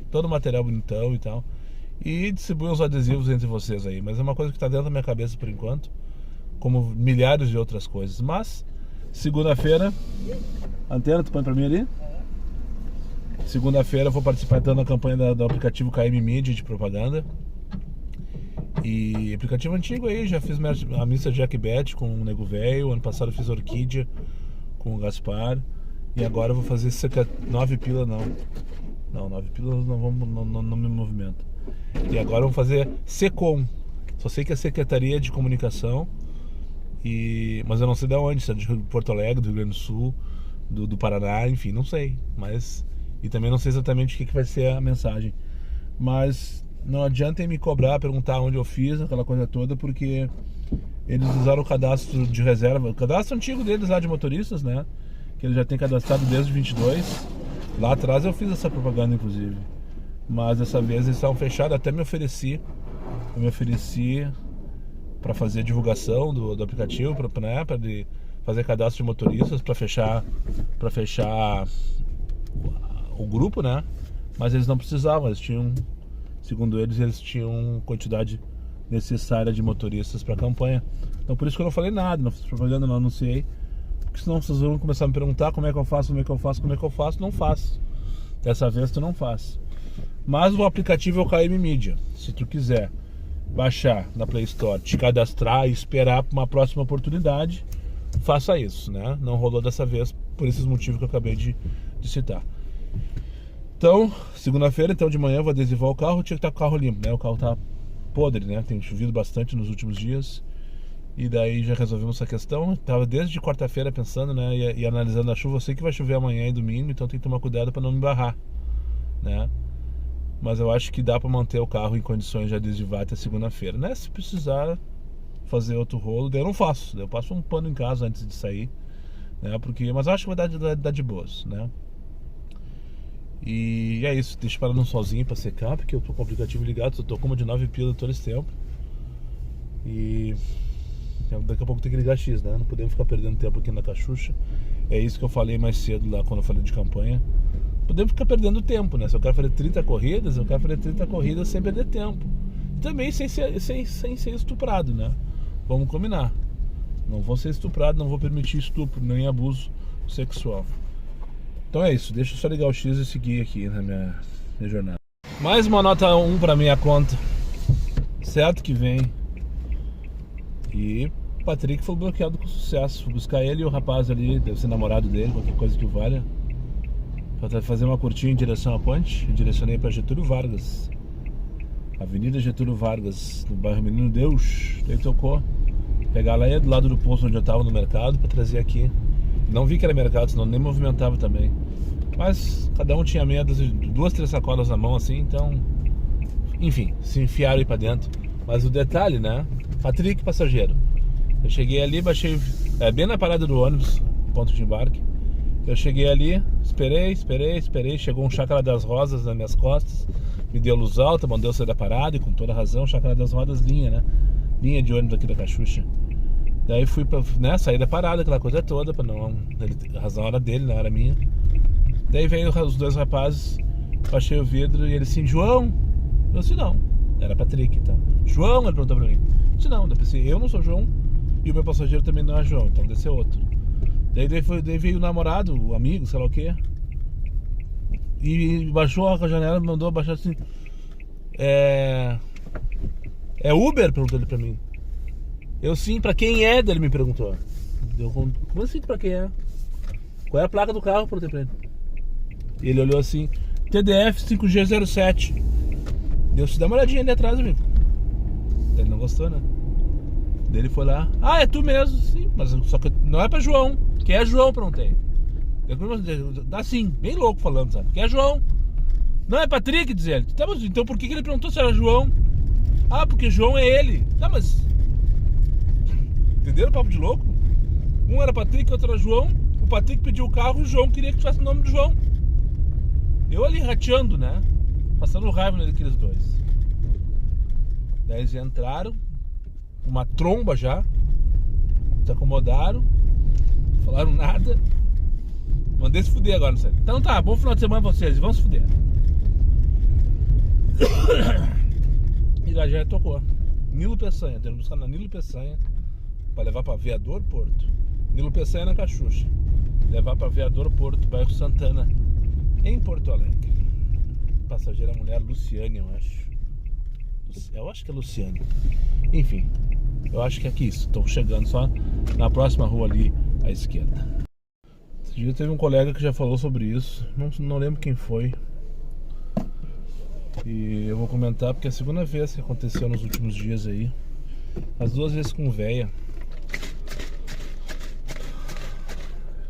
todo o material bonitão e tal. E distribuir os adesivos entre vocês aí. Mas é uma coisa que está dentro da minha cabeça por enquanto. Como milhares de outras coisas. Mas, segunda-feira... Antena, tu põe pra mim ali? Segunda-feira eu vou participar então da campanha do aplicativo KM Media de propaganda. E aplicativo antigo aí, já fiz a missa Jack Bet com o Nego Velho. Ano passado eu fiz Orquídea com o Gaspar. E agora eu vou fazer 9 pila não. Não, 9 pilas não me movimento. E agora eu vou fazer Secom. Só sei que é Secretaria de Comunicação. Mas eu não sei de onde, se é de Porto Alegre, do Rio Grande do Sul, do Paraná, enfim, não sei. E também não sei exatamente o que vai ser a mensagem. Mas não adianta me cobrar, perguntar onde eu fiz, aquela coisa toda, porque eles usaram o cadastro de reserva, o cadastro antigo deles lá de motoristas, né? Que eles já têm cadastrado desde 22. Lá atrás eu fiz essa propaganda, inclusive. Mas dessa vez eles estavam fechados, até me ofereci. Eu me ofereci para fazer a divulgação do aplicativo, para fazer cadastro de motoristas, para fechar o grupo, né? Mas eles não precisavam, segundo eles tinham quantidade necessária de motoristas para a campanha. Então por isso que eu não falei nada, não fiz propaganda, não anunciei. Porque senão vocês vão começar a me perguntar como é que eu faço, não faço. Dessa vez tu não faz. Mas o aplicativo é o KM Media. Se tu quiser baixar na Play Store, te cadastrar e esperar para uma próxima oportunidade, faça isso, né? Não rolou dessa vez por esses motivos que eu acabei de citar. Então, segunda-feira, de manhã eu vou adesivar o carro. Tinha que estar com o carro limpo, né? O carro tá podre, né? Tem chovido bastante nos últimos dias. E daí já resolvemos essa questão. Tava desde quarta-feira pensando, né? E analisando a chuva. Eu sei que vai chover amanhã e domingo, então tem que tomar cuidado para não me barrar, né? Mas eu acho que dá para manter o carro em condições de adesivar até segunda-feira, né? Se precisar fazer outro rolo, daí eu não faço. Daí eu passo um pano em casa antes de sair, né? Mas eu acho que vai dar de boas, né? E é isso, deixa parando sozinho para secar, porque eu tô com o aplicativo ligado, eu tô com uma de 9 pila todo esse tempo. E daqui a pouco tem que ligar X, né? Não podemos ficar perdendo tempo aqui na cachucha. É isso que eu falei mais cedo lá quando eu falei de campanha. Podemos ficar perdendo tempo, né? Se eu quero fazer 30 corridas, eu quero fazer 30 corridas sem perder tempo. E também sem ser estuprado, né? Vamos combinar. Não vou ser estuprado, não vou permitir estupro, nem abuso sexual. Então é isso, deixa eu só ligar o X e seguir aqui na minha jornada. Mais uma nota 1 pra minha conta. Certo que vem. E o Patrick foi bloqueado com sucesso. Fui buscar ele e o rapaz ali, deve ser namorado dele, qualquer coisa que valha, pra fazer uma curtinha em direção à ponte. Eu direcionei pra Getúlio Vargas, Avenida Getúlio Vargas, no bairro Menino Deus. Daí tocou pegar lá do lado do posto onde eu tava no mercado pra trazer aqui. Não vi que era mercado, senão nem movimentava também. Mas cada um tinha medo, 2, 3 sacolas na mão assim, então... Enfim, se enfiaram aí pra dentro. Mas o detalhe, né? Patrick, passageiro. Eu cheguei ali, baixei... bem na parada do ônibus, ponto de embarque. Eu cheguei ali, esperei. Chegou um Chácara das Rosas nas minhas costas. Me deu luz alta, mandou eu sair da parada. E com toda razão, Chácara das Rosas, linha, né? Linha de ônibus aqui da Cachucha. Daí fui pra, né, sair da parada, aquela coisa toda, pra não... A razão era dele, não era minha. Daí veio os dois rapazes, baixei o vidro e ele assim, João? Eu disse, não. Era Patrick, tá? João, ele perguntou pra mim. Eu disse, não. Eu pensei, eu não sou João e o meu passageiro também não é João, então deve ser outro. Daí veio o namorado, o amigo, sei lá o quê. E baixou a janela, me mandou baixar assim. É Uber? Perguntou ele pra mim. Eu sim, pra quem é? Ele me perguntou. Como assim pra quem é? Qual é a placa do carro? Perguntei pra ele. E ele olhou assim, TDF 5G07. Deu, se dá uma olhadinha ali atrás, amigo. Ele não gostou, né? Daí ele foi lá, ah, é tu mesmo, sim, mas só que não é pra João, que é João, perguntei. Assim, bem louco falando, sabe, que é João. Não, é Patrick, diz ele. Tá, mas então por que ele perguntou se era João? Ah, porque João é ele. Tá, mas... Entenderam o papo de louco? Um era Patrick, outro era João. O Patrick pediu o carro e o João queria que tivesse o nome do João. Eu ali rateando, né? Passando raiva naqueles dois. Daí eles entraram, uma tromba já, se acomodaram, falaram nada. Mandei se fuder agora, não sei. Então tá, bom final de semana pra vocês, vamos se fuder. E lá já tocou. Nilo Peçanha, temos que buscar na Nilo Peçanha pra levar pra Veador Porto. Nilo Peçanha na Caxuxa. Levar pra Veador Porto, bairro Santana, em Porto Alegre. Passageira mulher Luciane, eu acho. Eu acho que é Luciane. Enfim, eu acho que é aqui isso. Estou chegando só na próxima rua ali à esquerda. Esse dia teve um colega que já falou sobre isso. Não lembro quem foi. E eu vou comentar porque é a segunda vez que aconteceu nos últimos dias aí. As duas vezes com véia.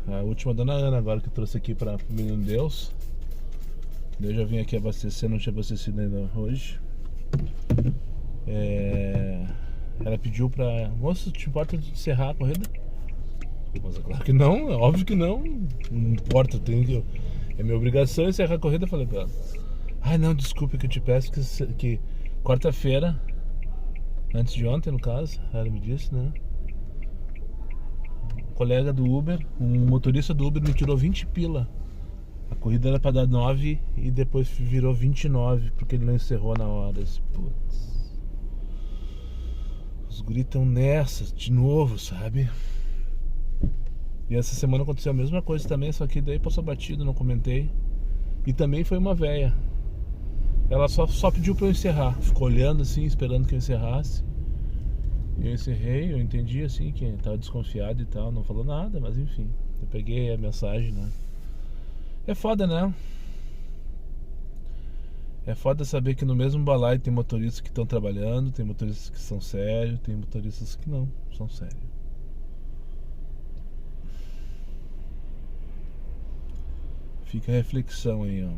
A última Dona Ana agora que eu trouxe aqui para o Menino Deus. Eu já vim aqui abastecer, não tinha abastecido ainda hoje. Ela pediu pra... Moça, te importa de encerrar a corrida? Mas é claro que não, é óbvio que não. Não importa, é minha obrigação encerrar a corrida. Eu falei pra ela, ai não, desculpe que eu te peço que quarta-feira, antes de ontem no caso, ela me disse, né? Um colega do Uber, um motorista do Uber me tirou 20 pila. A corrida era pra dar 9 e depois virou 29 porque ele não encerrou na hora. Putz. Os guris tão nessas de novo, sabe? E essa semana aconteceu a mesma coisa também, só que daí passou batido, não comentei. E também foi uma véia. Ela só pediu pra eu encerrar. Ficou olhando assim, esperando que eu encerrasse. Eu encerrei, eu entendi assim que tava desconfiado e tal, não falou nada, mas enfim. Eu peguei a mensagem, né? É foda, né? É foda saber que no mesmo balaio tem motoristas que estão trabalhando, tem motoristas que são sérios, tem motoristas que não são sérios. Fica a reflexão aí, ó.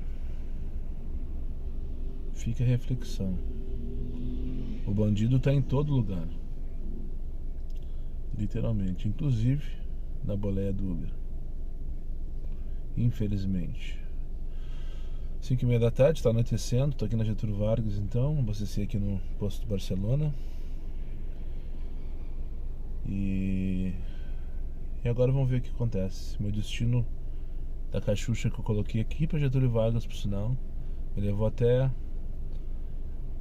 Fica a reflexão. O bandido tá em todo lugar. Literalmente, inclusive na boleia do Uber. Infelizmente. 5h30 da tarde, tá anoitecendo. Tô aqui na Getúlio Vargas, então abasteci aqui no posto de Barcelona. E agora vamos ver o que acontece. Meu destino da Caxuxa que eu coloquei aqui pra Getúlio Vargas, por sinal, me levou até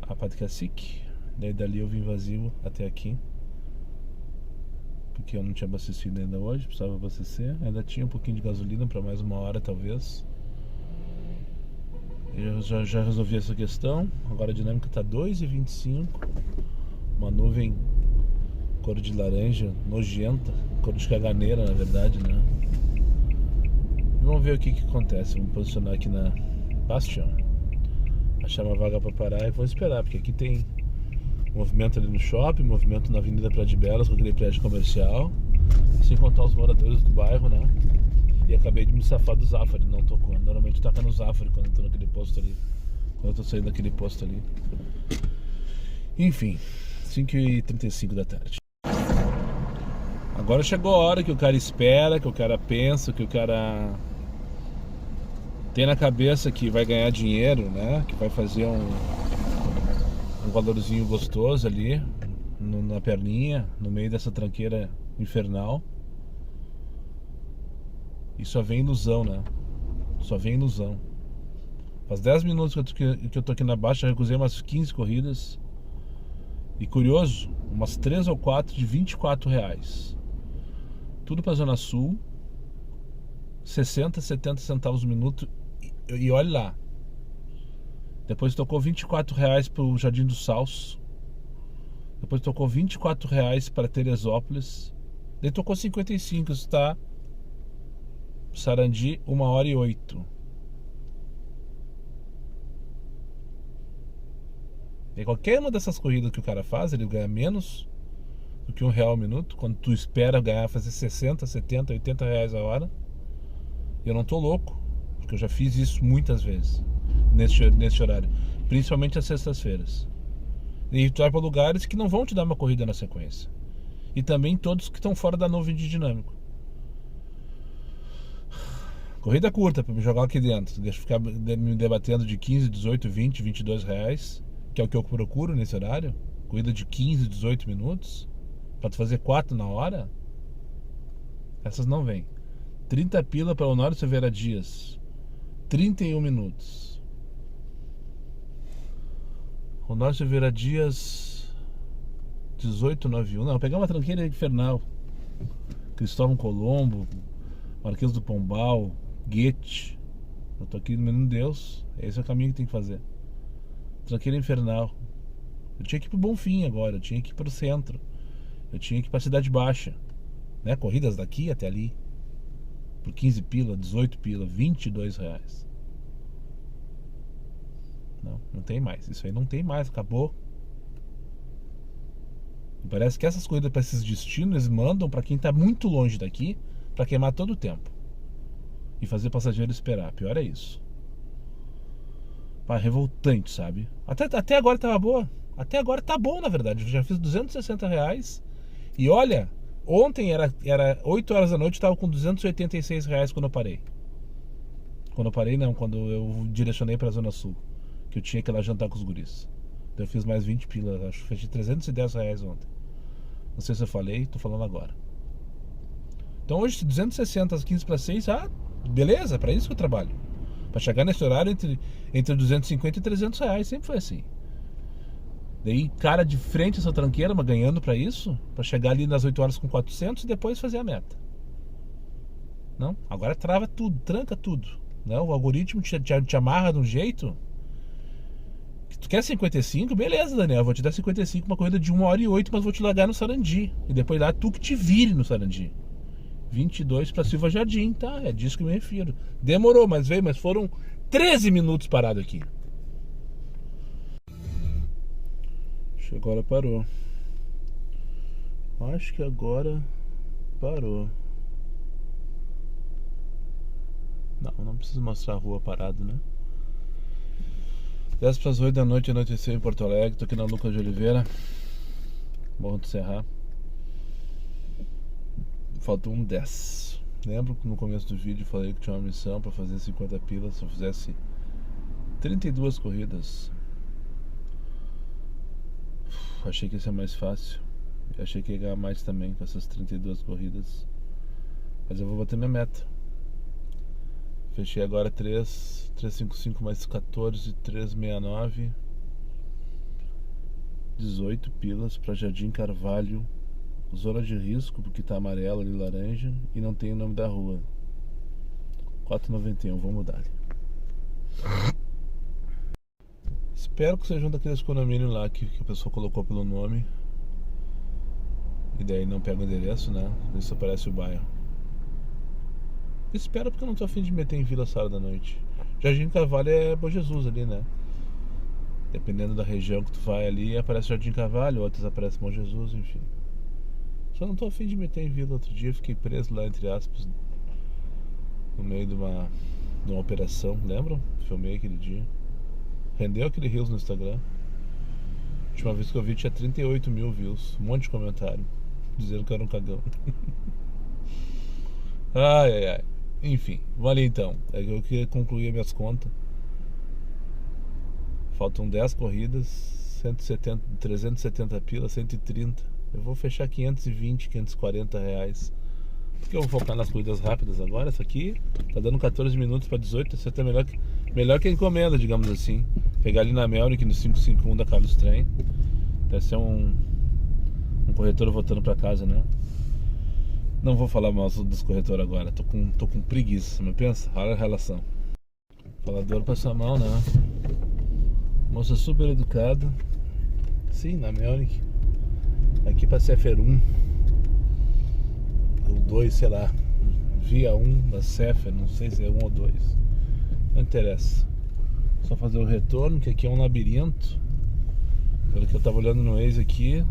a Padre Cacique. Daí dali eu vim vazio até aqui, porque eu não tinha abastecido ainda hoje, precisava abastecer. Ainda tinha um pouquinho de gasolina para mais uma hora talvez. Eu já resolvi essa questão. Agora a dinâmica tá 2,25. Uma nuvem cor de laranja, nojenta, cor de caganeira na verdade, né? E vamos ver o que acontece. Vamos posicionar aqui na Bastião, achar uma vaga para parar e vou esperar, porque aqui tem movimento ali no shopping, movimento na Avenida Praia de Belas, com aquele prédio comercial, sem contar os moradores do bairro, né? E acabei de me safar do Zafari, não tocou. Normalmente toca no Zafari quando eu tô naquele posto ali, quando eu tô saindo daquele posto ali. Enfim, 5h35 da tarde. Agora chegou a hora que o cara espera, que o cara pensa, que o cara tem na cabeça que vai ganhar dinheiro, né? Que vai fazer um valorzinho gostoso ali na perninha, no meio dessa tranqueira infernal. E só vem ilusão, né? Só vem ilusão. Faz 10 minutos que eu tô aqui na Baixa, já recusei umas 15 corridas. E curioso, umas 3 ou 4 de R$24. Tudo pra Zona Sul, 60, 70 centavos o minuto. E olha lá. Depois tocou R$24 pro Jardim do Salso. Depois tocou R$24 para Teresópolis. Daí tocou 55, isso tá Sarandi, 1h08. E qualquer uma dessas corridas que o cara faz, ele ganha menos do que R$1 o minuto, quando tu espera ganhar, fazer 60, 70, 80 reais a hora. Eu não tô louco, porque eu já fiz isso muitas vezes nesse horário, principalmente às sextas-feiras. E tu vai para lugares que não vão te dar uma corrida na sequência. E também todos que estão fora da nuvem de dinâmico. Corrida curta para me jogar aqui dentro. Deixa eu ficar me debatendo de 15, 18, 20, 22 reais, que é o que eu procuro nesse horário. Corrida de 15, 18 minutos, para tu fazer 4 na hora. Essas não vêm. 30 pila para Honório Silveira Dias, 31 minutos. Honório Silveira Dias, 18,91. Não, pegar uma tranqueira infernal. Cristóvão Colombo, Marquês do Pombal, Goethe. Eu tô aqui no Menino Deus. Esse é o caminho que tem que fazer. Tranqueira infernal. Eu tinha que ir pro Bonfim agora, eu tinha que ir pro centro, eu tinha que ir pra Cidade Baixa, né? Corridas daqui até ali, por 15 pila, 18 pila, 22 reais. Não tem mais. Isso aí não tem mais, acabou. E parece que essas corridas para esses destinos eles mandam para quem tá muito longe daqui, para queimar todo o tempo e fazer passageiro esperar. Pior é isso. Pá, revoltante, sabe? Até agora tava boa. Até agora tá bom, na verdade. Eu já fiz 260 reais. E olha, ontem era 8 horas da noite, eu tava com 286 reais quando eu parei. Quando eu parei, não, quando eu direcionei pra Zona Sul, que eu tinha que ir lá jantar com os guris. Então eu fiz mais 20 pila, acho que fechei 310 reais ontem. Não sei se eu falei, tô falando agora. Então hoje 260 às 15 para 6, beleza, é pra isso que eu trabalho. Pra chegar nesse horário entre 250 e 300 reais, sempre foi assim. Daí, cara de frente essa tranqueira, mas ganhando pra isso, pra chegar ali nas 8 horas com 400 e depois fazer a meta. Não, agora trava tudo, tranca tudo, né? O algoritmo te amarra de um jeito que tu quer 55, beleza, Daniel, vou te dar 55, uma corrida de 1 hora e 8, mas vou te largar no Sarandi, e depois lá tu que te vire no Sarandi. 22 pra Silva Jardim, tá? É disso que eu me refiro. Demorou, mas foram 13 minutos parado aqui. Agora parou. Acho que agora parou. Não precisa mostrar a rua parado, né? 10 para as 8 da noite, anoiteceu em Porto Alegre. Tô aqui na Lucas de Oliveira, Morro do Serra. Faltou um 10. Lembro que no começo do vídeo falei que tinha uma missão para fazer 50 pilas se eu fizesse 32 corridas. Achei que ia ser mais fácil. Achei que ia ganhar mais também com essas 32 corridas. Mas eu vou bater minha meta. Fechei agora 355 mais 14, 369. 18 pilas para Jardim Carvalho. Zona de risco, porque tá amarelo ali, laranja. E não tem o nome da rua. 4,91, vou mudar ali. Espero que seja um daqueles condomínios lá que a pessoa colocou pelo nome. E daí não pega o endereço, né? Isso aparece o bairro. Espero, porque eu não tô afim de meter em Vila essa hora da noite. Jardim Carvalho é Bom Jesus ali, né? Dependendo da região que tu vai ali, aparece Jardim Carvalho, outras aparece Bom Jesus, enfim. Só não tô afim de meter em Vila. Outro dia eu fiquei preso lá, entre aspas, no meio de uma operação, lembram? Filmei aquele dia. Rendeu aquele Reels no Instagram. A última vez que eu vi tinha 38 mil views. Um monte de comentário dizendo que eu era um cagão. Ai. Enfim, vale então. Eu queria concluir minhas contas. Faltam 10 corridas, 170, 370 pila, 130. Eu vou fechar 520, 540 reais. Porque eu vou focar nas corridas rápidas agora. Essa aqui tá dando 14 minutos para 18. Essa tá melhor que a encomenda, digamos assim. Pegar ali na Melnick no 551 da Carlos Trem. Deve ser um corretor voltando para casa, né? Não vou falar mal dos corretores agora. Tô com preguiça, mas pensa, olha a relação. Falador passa mal, né? Moça super educada. Sim, na Melnick. Aqui pra Cefer 1 ou 2, sei lá. Via 1 da Cefer, não sei se é 1 ou 2. Não interessa. Só fazer o retorno, que aqui é um labirinto. Pelo que eu tava olhando no Waze aqui,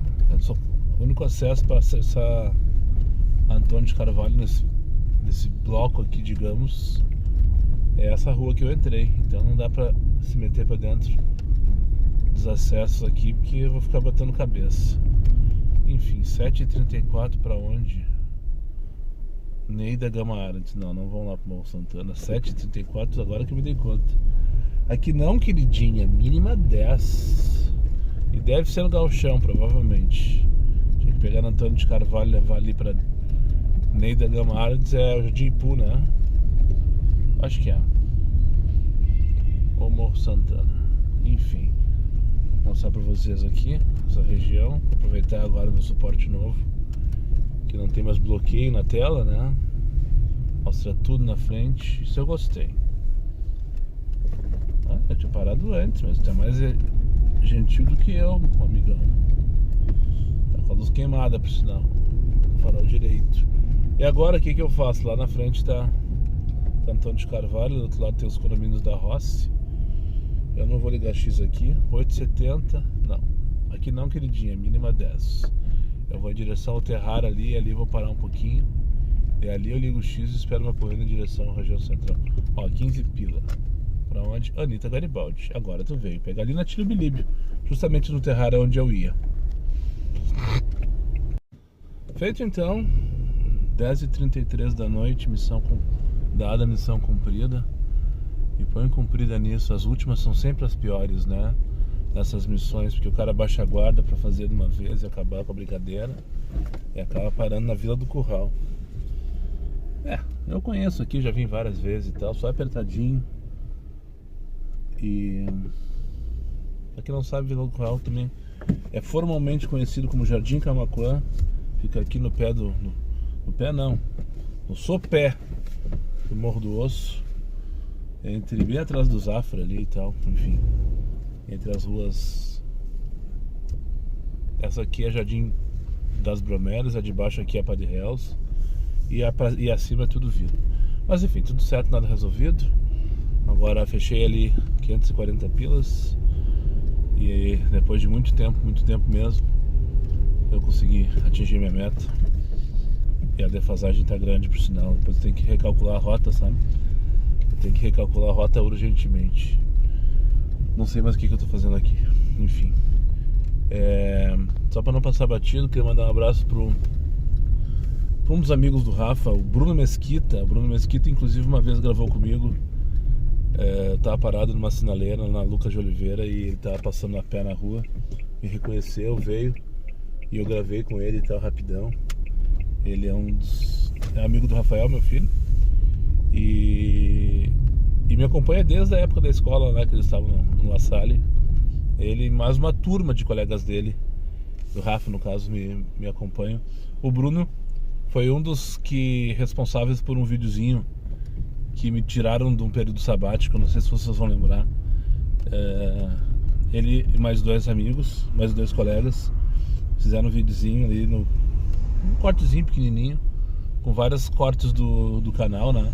O único acesso para acessar Antônio de Carvalho nesse bloco aqui, digamos, é essa rua que eu entrei. Então não dá para se meter para dentro dos acessos aqui, porque eu vou ficar batendo cabeça. Enfim, 7h34 para onde? Neida Gama Arendt. Não vão lá pro Morro Santana. 7h34, agora que eu me dei conta. Aqui não, queridinha, mínima 10. E deve ser no Gauchão, provavelmente. Tinha que pegar no Antônio de Carvalho e levar ali pra Neida Gama Arendt. É o Jardim Ipu, né? Acho que é. Ou Morro Santana. Enfim, vou mostrar pra vocês aqui essa região. Aproveitar agora meu suporte novo, que não tem mais bloqueio na tela, né? Mostra tudo na frente. Isso eu gostei. Eu tinha parado antes, mas tu é mais gentil do que eu, amigão. Tá com a luz queimada, por sinal. Farol direito. E agora o que eu faço? Lá na frente tá Antônio de Carvalho, do outro lado tem os condomínios da Rossi. Eu não vou ligar X aqui. 8h70. Não. Aqui não, queridinha. Mínima 10. Eu vou em direção ao Terrar ali, e ali eu vou parar um pouquinho. E ali eu ligo o X e espero uma corrida em direção à região central. Ó, 15 pila. Pra onde? Anitta Garibaldi. Agora tu veio pegar ali na Tílio Bilíbio, justamente no Terrar onde eu ia. Feito então. 10h33 da noite, missão cumprida. E põe cumprida nisso. As últimas são sempre as piores, né? Nessas missões, porque o cara baixa a guarda pra fazer de uma vez e acabar com a brincadeira e acaba parando na Vila do Curral. Eu conheço aqui, já vim várias vezes e tal, só apertadinho. E pra quem não sabe, Vila do Curral também é formalmente conhecido como Jardim Camaquã. Fica aqui no pé no pé não, no sopé do Morro do Osso, bem atrás do Zafra ali e tal, enfim, entre as ruas. Essa aqui é Jardim das Bromélias, a de baixo aqui é a Padre Reals e acima é tudo Vila. Mas enfim, tudo certo, nada resolvido. Agora fechei ali 540 pilas e depois de muito tempo mesmo, eu consegui atingir minha meta. E a defasagem tá grande, por sinal. Depois tem que recalcular a rota, sabe? Tem que recalcular a rota urgentemente. Não sei mais o que eu tô fazendo aqui. Enfim, só pra não passar batido, queria mandar um abraço pro um dos amigos do Rafa, o Bruno Mesquita. O Bruno Mesquita inclusive uma vez gravou comigo. Eu tava parado numa sinaleira na Lucas de Oliveira e ele tava passando a pé na rua, me reconheceu, veio e eu gravei com ele e tal, rapidão. Ele é amigo do Rafael, meu filho, e me acompanha desde a época da escola, né, que eles estavam no La Salle. Ele e mais uma turma de colegas dele, do Rafa no caso, me acompanham. O Bruno foi um dos responsáveis por um videozinho que me tiraram de um período sabático, não sei se vocês vão lembrar. Ele e mais dois amigos, mais dois colegas, fizeram um videozinho ali, um cortezinho pequenininho, com vários cortes do canal, né?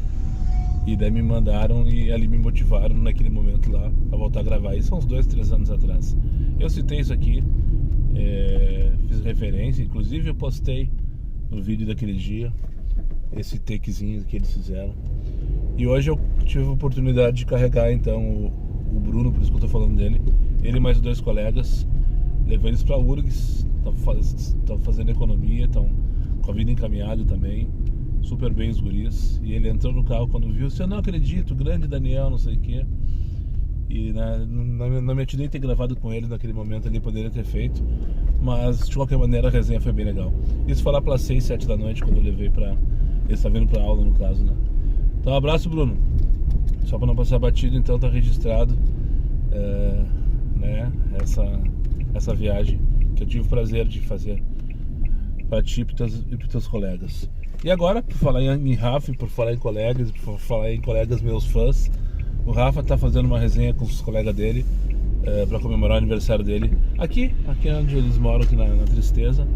E daí me mandaram e ali me motivaram naquele momento lá a voltar a gravar. Isso há uns 2, 3 anos atrás. Eu citei isso aqui, fiz referência, inclusive eu postei no vídeo daquele dia esse takezinho que eles fizeram. E hoje eu tive a oportunidade de carregar então o Bruno, por isso que eu tô falando dele. Ele e mais dois colegas, levei eles pra URGS, estão fazendo economia, estão com a vida encaminhada também, super bem os guris. E ele entrou no carro quando viu, eu não acredito, grande Daniel, não sei o que. E não me atirei ter gravado com ele naquele momento, ele poderia ter feito, mas de qualquer maneira a resenha foi bem legal. Isso foi lá pelas 6, 7 da noite, quando eu levei pra... Ele está vindo pra aula, no caso, né? Então, um abraço, Bruno. Só para não passar batido, então tá registrado né, essa viagem que eu tive o prazer de fazer para ti e para os teus colegas. E agora, por falar em Rafa, por falar em colegas, por falar em colegas meus fãs, o Rafa tá fazendo uma resenha com os colegas dele para comemorar o aniversário dele aqui onde eles moram, aqui na Tristeza.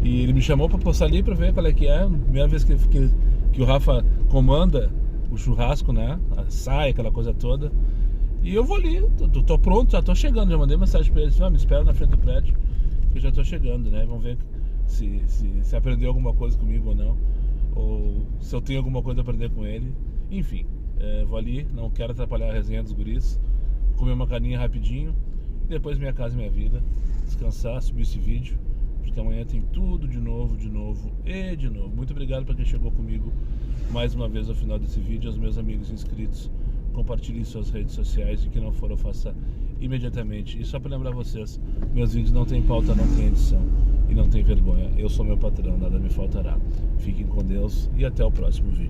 E ele me chamou para passar ali para ver qual é que é. Primeira vez que o Rafa comanda o churrasco, né? A saia, aquela coisa toda. E eu vou ali, tô pronto, já tô chegando. Já mandei mensagem para eles, me espera na frente do prédio, que eu já tô chegando, né? Vamos ver se aprendeu alguma coisa comigo ou não, ou se eu tenho alguma coisa a aprender com ele. Enfim, vou ali, não quero atrapalhar a resenha dos guris, comer uma carninha rapidinho e depois minha casa e minha vida, descansar, subir esse vídeo, porque amanhã tem tudo de novo. Muito obrigado para quem chegou comigo mais uma vez ao final desse vídeo. Aos meus amigos inscritos, compartilhem em suas redes sociais, e que não for, eu faça imediatamente. E só para lembrar vocês, meus vídeos não tem pauta, não tem edição e não tem vergonha. Eu sou meu patrão, nada me faltará. Fiquem com Deus e até o próximo vídeo.